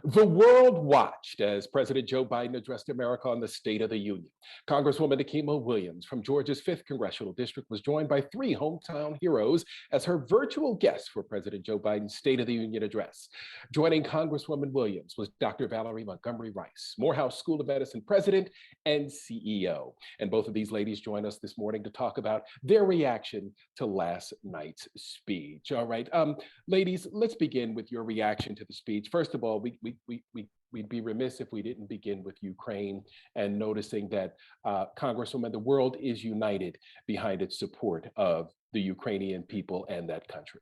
The world watched as President Joe Biden addressed America on the State of the Union. Congresswoman Nikema Williams from Georgia's 5th Congressional District was joined by three hometown heroes as her virtual guests for President Joe Biden's State of the Union address. Joining Congresswoman Williams was Dr. Valerie Montgomery Rice, Morehouse School of Medicine President and CEO. And both of these ladies join us this morning to talk about their reaction to last night's speech. All right, ladies, let's begin with your reaction to the speech. First of all, we'd be remiss if we didn't begin with Ukraine and noticing that, Congresswoman, the world is united behind its support of the Ukrainian people and that country.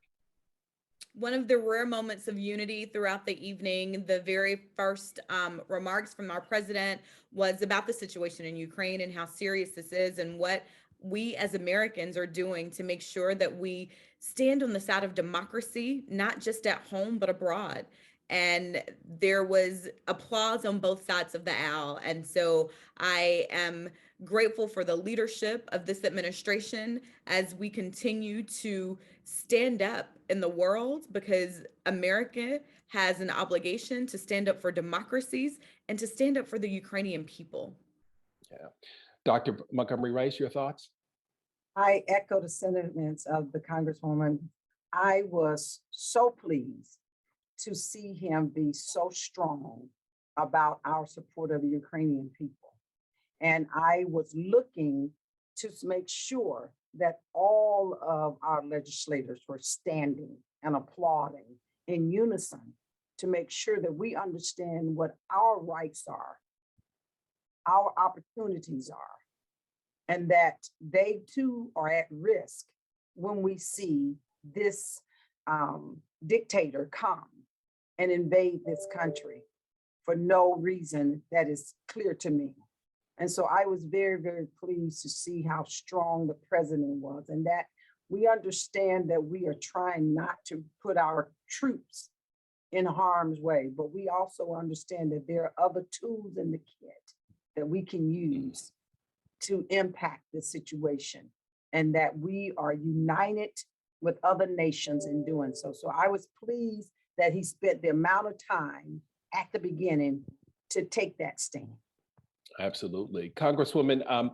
One of the rare moments of unity throughout the evening. The very first remarks from our president was about the situation in Ukraine and how serious this is and what we as Americans are doing to make sure that we stand on the side of democracy, not just at home, but abroad. And there was applause on both sides of the aisle. And so I am grateful for the leadership of this administration as we continue to stand up in the world, because America has an obligation to stand up for democracies and to stand up for the Ukrainian people. Yeah. Dr. Montgomery Rice, your thoughts? I echo the sentiments of the Congresswoman. I was so pleased to see him be so strong about our support of the Ukrainian people. And I was looking to make sure that all of our legislators were standing and applauding in unison to make sure that we understand what our rights are, our opportunities are, and that they too are at risk when we see this dictator come and invade this country for no reason that is clear to me. And so I was very, very pleased to see how strong the president was, and that we understand that we are trying not to put our troops in harm's way, but we also understand that there are other tools in the kit that we can use to impact the situation, and that we are united with other nations in doing so. So I was pleased that he spent the amount of time at the beginning to take that stand. Absolutely. Congresswoman,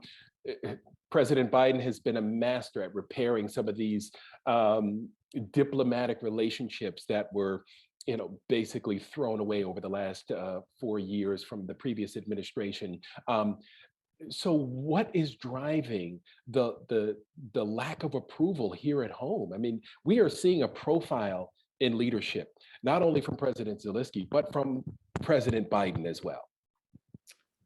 President Biden has been a master at repairing some of these diplomatic relationships that were, basically thrown away over the last 4 years from the previous administration. So what is driving the lack of approval here at home? I mean, we are seeing a profile in leadership, not only from President Zelensky, but from President Biden as well.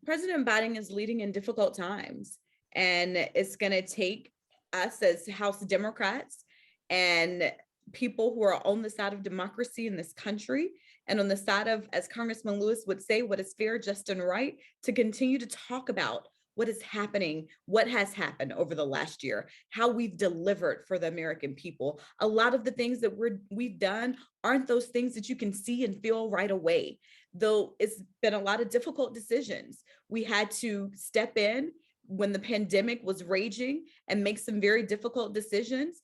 President Biden is leading in difficult times, and it's going to take us as House Democrats and people who are on the side of democracy in this country and on the side of, as Congressman Lewis would say, what is fair, just, and right, to continue to talk about what is happening, what has happened over the last year, how we've delivered for the American people. A lot of the things that we've done aren't those things that you can see and feel right away, though it's been a lot of difficult decisions. We had to step in when the pandemic was raging and make some very difficult decisions.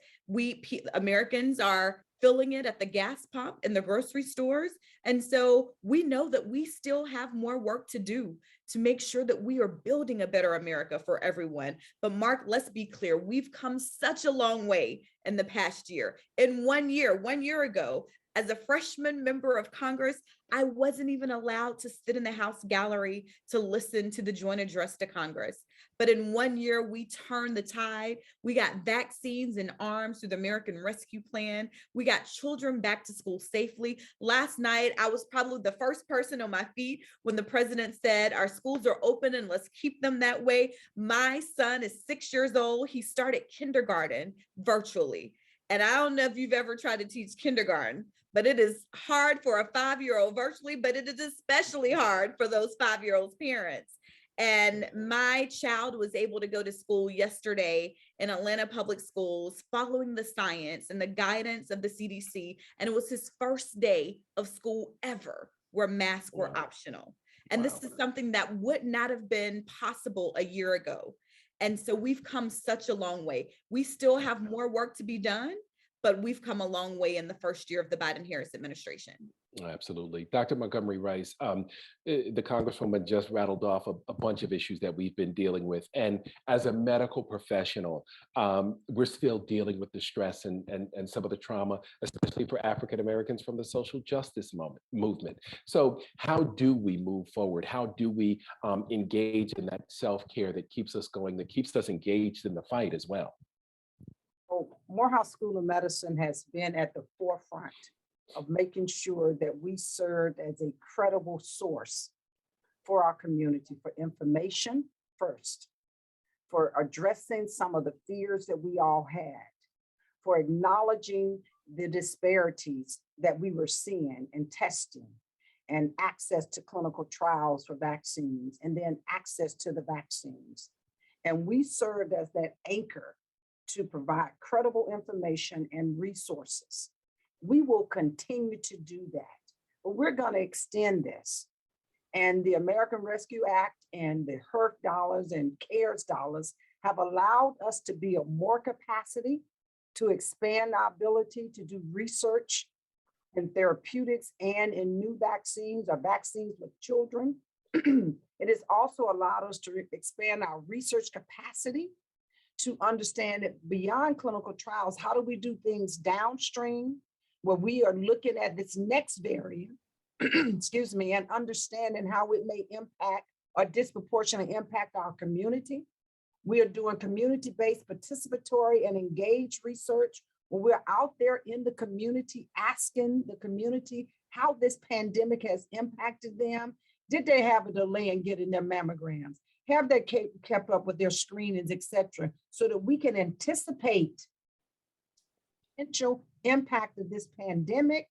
Americans are filling it at the gas pump in the grocery stores. And so we know that we still have more work to do to make sure that we are building a better America for everyone. But Mark, let's be clear, we've come such a long way in the past year. In 1 year ago, as a freshman member of Congress, I wasn't even allowed to sit in the House gallery to listen to the joint address to Congress. But in 1 year, we turned the tide. We got vaccines in arms through the American Rescue Plan. We got children back to school safely. Last night, I was probably the first person on my feet when the president said, our schools are open and let's keep them that way. My son is 6 years old. He started kindergarten virtually. And I don't know if you've ever tried to teach kindergarten, but it is hard for a 5-year-old virtually, but it is especially hard for those 5-year-olds' parents. And my child was able to go to school yesterday in Atlanta Public Schools, following the science and the guidance of the CDC. And it was his first day of school ever where masks were optional. And this is something that would not have been possible a year ago. And so we've come such a long way. We still have more work to be done, but we've come a long way in the first year of the Biden-Harris administration. Absolutely. Dr. Montgomery Rice, the Congresswoman just rattled off a bunch of issues that we've been dealing with. And as a medical professional, we're still dealing with the stress and some of the trauma, especially for African Americans from the social justice movement. So how do we move forward? How do we engage in that self-care that keeps us going, that keeps us engaged in the fight as well? Well, Morehouse School of Medicine has been at the forefront of making sure that we serve as a credible source for our community, for information first, for addressing some of the fears that we all had, for acknowledging the disparities that we were seeing in testing and access to clinical trials for vaccines, and then access to the vaccines. And we served as that anchor to provide credible information and resources. We will continue to do that, but we're going to extend this. And the American Rescue Act and the HERF dollars and CARES dollars have allowed us to be of more capacity to expand our ability to do research in therapeutics and in new vaccines or vaccines with children. It has also allowed us to expand our research capacity to understand that beyond clinical trials, how do we do things downstream, where we are looking at this next variant, excuse me, and understanding how it may impact or disproportionately impact our community. We are doing community-based participatory and engaged research where we're out there in the community, asking the community how this pandemic has impacted them. Did they have a delay in getting their mammograms? Have they kept up with their screenings, et cetera, so that we can anticipate potential impact of this pandemic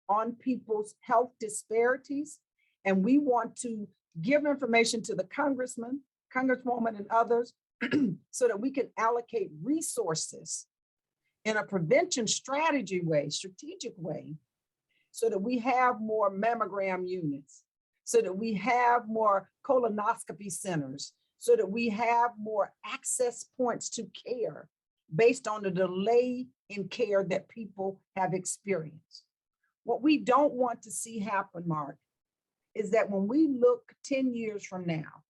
on people's health disparities. And we want to give information to the congressman, congresswoman, and others so that we can allocate resources in a prevention strategy way, strategic way, so that we have more mammogram units, so that we have more colonoscopy centers, so that we have more access points to care based on the delay in care that people have experienced. What we don't want to see happen, Mark, is that when we look 10 years from now,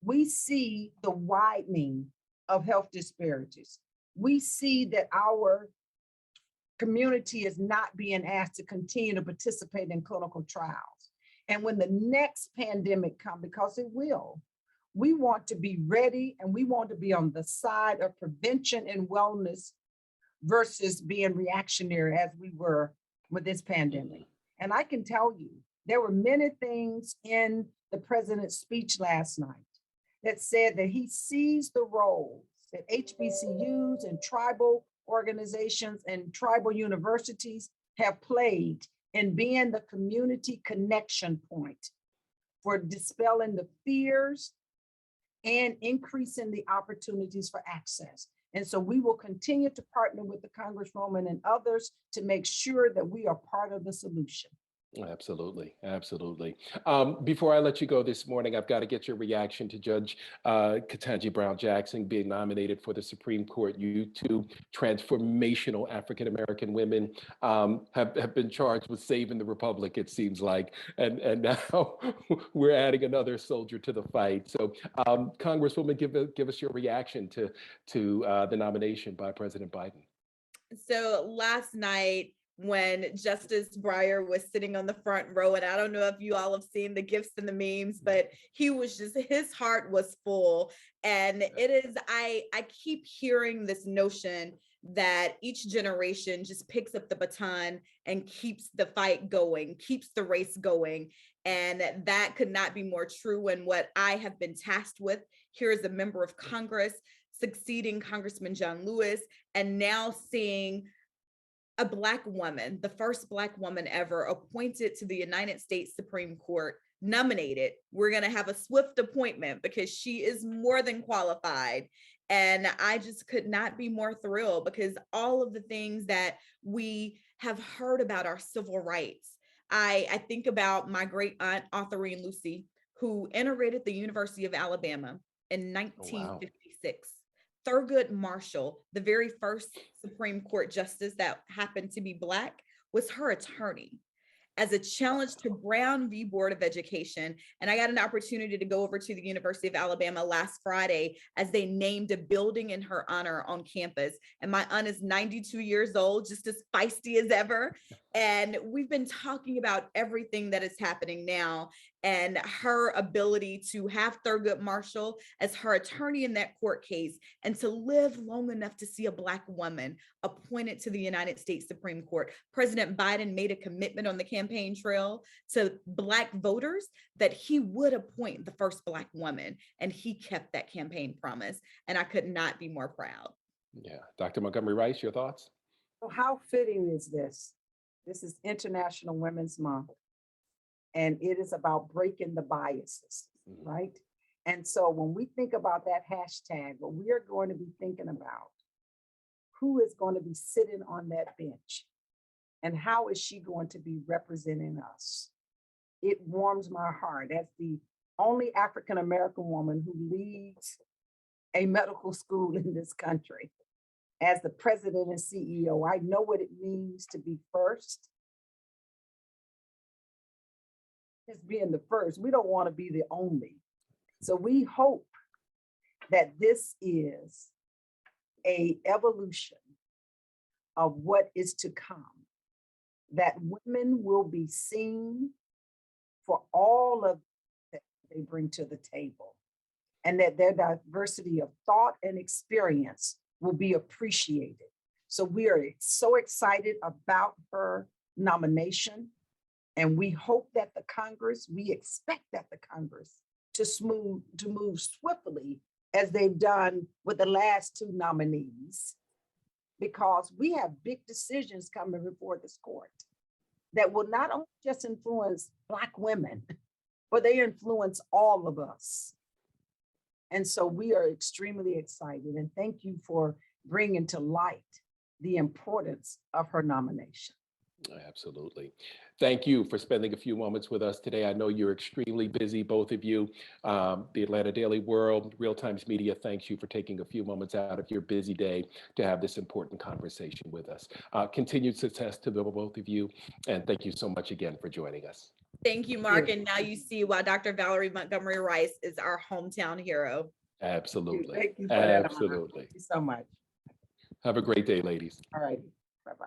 we see the widening of health disparities. We see that our community is not being asked to continue to participate in clinical trials. And when the next pandemic comes, because it will, we want to be ready and we want to be on the side of prevention and wellness versus being reactionary as we were with this pandemic. And I can tell you, there were many things in the president's speech last night that said that he sees the roles that HBCUs and tribal organizations and tribal universities have played in being the community connection point for dispelling the fears and increasing the opportunities for access. And so we will continue to partner with the Congresswoman and others to make sure that we are part of the solution. Absolutely. Absolutely. Before I let you go this morning, I've got to get your reaction to Judge Ketanji Brown Jackson being nominated for the Supreme Court. You two transformational African-American women have been charged with saving the Republic, it seems like. And now we're adding another soldier to the fight. So Congresswoman, give us your reaction to the nomination by President Biden. So last night, when Justice Breyer was sitting on the front row, and I don't know if you all have seen the gifs and the memes, but he was just, his heart was full. And it is, I keep hearing this notion that each generation just picks up the baton and keeps the fight going, keeps the race going. And that could not be more true. And what I have been tasked with here as a member of Congress, succeeding Congressman John Lewis, and now seeing a Black woman, the first Black woman ever appointed to the United States Supreme Court, nominated. We're going to have a swift appointment because she is more than qualified. And I just could not be more thrilled because all of the things that we have heard about our civil rights. I think about my great aunt, Autherine Lucy, who inaugurated the University of Alabama in 1956. Thurgood Marshall, the very first Supreme Court justice that happened to be Black, was her attorney as a challenge to Brown v. Board of Education. And I got an opportunity to go over to the University of Alabama last Friday as they named a building in her honor on campus. And my aunt is 92 years old, just as feisty as ever. And we've been talking about everything that is happening now and her ability to have Thurgood Marshall as her attorney in that court case and to live long enough to see a Black woman appointed to the United States Supreme Court. President Biden made a commitment on the campaign trail to Black voters that he would appoint the first Black woman, and he kept that campaign promise. And I could not be more proud. Yeah. Dr. Montgomery Rice, your thoughts? So how fitting is this? This is International Women's Month, and it is about breaking the biases, right? And so when we think about that hashtag, what we are going to be thinking about, who is going to be sitting on that bench and how is she going to be representing us? It warms my heart. As the only African-American woman who leads a medical school in this country, as the president and CEO, I know what it means to be first. It's being the first. We don't want to be the only. So we hope that this is an evolution of what is to come, that women will be seen for all of that they bring to the table, and that their diversity of thought and experience will be appreciated. So we are so excited about her nomination, and we hope that the Congress, we expect that the Congress to move swiftly as they've done with the last two nominees, because we have big decisions coming before this court that will not only just influence Black women, but they influence all of us. And so we are extremely excited, and thank you for bringing to light the importance of her nomination. Absolutely. Thank you for spending a few moments with us today. I know you're extremely busy, both of you. The Atlanta Daily World, Real Times Media, thanks you for taking a few moments out of your busy day to have this important conversation with us. Continued success to the both of you, and thank you so much again for joining us. Thank you, Mark. And now you see why Dr. Valerie Montgomery Rice is our hometown hero. Absolutely. Thank you for that. Absolutely. Thank you so much. Have a great day, ladies. All right. Bye-bye.